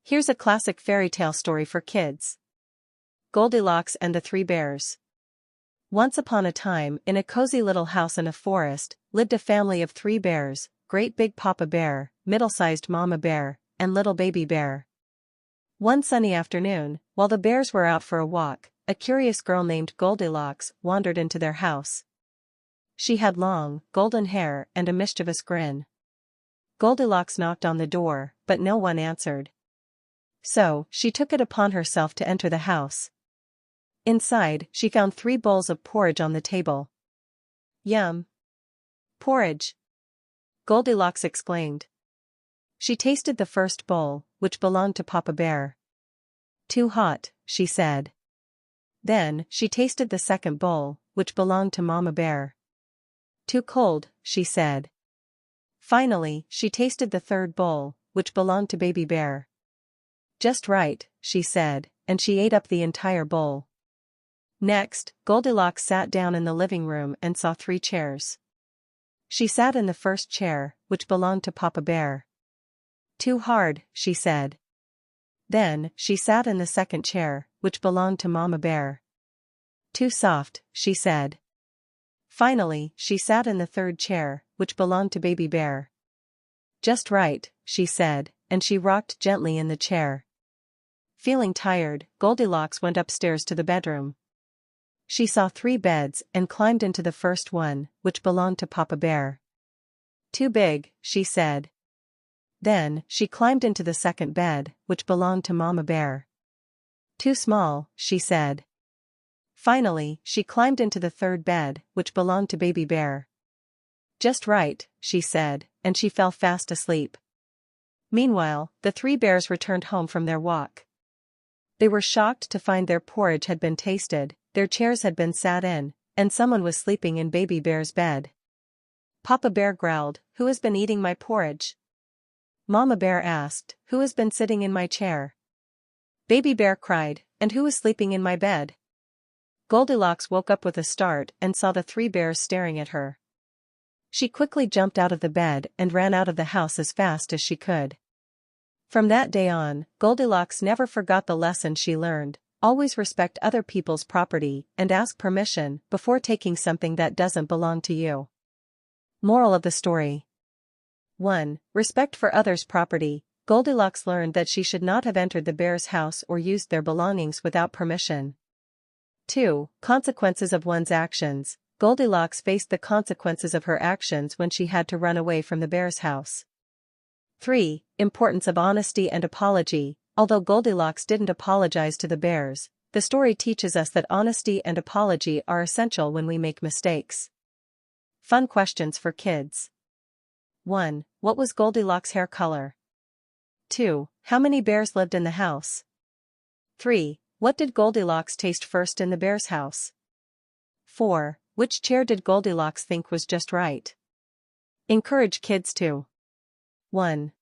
Here's a classic fairy tale story for kids. Goldilocks and the Three Bears. Once upon a time, in a cozy little house in a forest, lived a family of 3 bears, Great Big Papa Bear, Middle-Sized Mama Bear, and Little Baby Bear. One sunny afternoon, while the bears were out for a walk, a curious girl named Goldilocks wandered into their house. She had long, golden hair and a mischievous grin. Goldilocks knocked on the door, but no one answered. So, she took it upon herself to enter the house. Inside, she found 3 bowls of porridge on the table. "Yum! Porridge!" Goldilocks exclaimed. She tasted the first bowl, which belonged to Papa Bear. "Too hot," she said. Then, she tasted the second bowl, which belonged to Mama Bear. "Too cold," she said. Finally, she tasted the third bowl, which belonged to Baby Bear. "Just right," she said, and she ate up the entire bowl. Next, Goldilocks sat down in the living room and saw 3 chairs. She sat in the first chair, which belonged to Papa Bear. "Too hard," she said. Then, she sat in the second chair, which belonged to Mama Bear. "Too soft," she said. Finally, she sat in the third chair, which belonged to Baby Bear. "Just right," she said, and she rocked gently in the chair. Feeling tired, Goldilocks went upstairs to the bedroom. She saw 3 beds and climbed into the first one, which belonged to Papa Bear. "Too big," she said. Then, she climbed into the second bed, which belonged to Mama Bear. "Too small," she said. Finally, she climbed into the third bed, which belonged to Baby Bear. "Just right," she said, and she fell fast asleep. Meanwhile, the 3 bears returned home from their walk. They were shocked to find their porridge had been tasted, their chairs had been sat in, and someone was sleeping in Baby Bear's bed. Papa Bear growled, "Who has been eating my porridge?" Mama Bear asked, "Who has been sitting in my chair?" Baby Bear cried, "And who is sleeping in my bed?" Goldilocks woke up with a start and saw the 3 bears staring at her. She quickly jumped out of the bed and ran out of the house as fast as she could. From that day on, Goldilocks never forgot the lesson she learned: always respect other people's property and ask permission before taking something that doesn't belong to you. Moral of the story: 1. Respect for others' property. Goldilocks learned that she should not have entered the bear's house or used their belongings without permission. 2. Consequences of one's actions. Goldilocks faced the consequences of her actions when she had to run away from the bear's house. 3. Importance of honesty and apology. Although Goldilocks didn't apologize to the bears, the story teaches us that honesty and apology are essential when we make mistakes. Fun questions for kids. 1. What was Goldilocks' hair color? 2. How many bears lived in the house? 3. What did Goldilocks taste first in the bear's house? 4. Which chair did Goldilocks think was just right? Encourage kids to 1.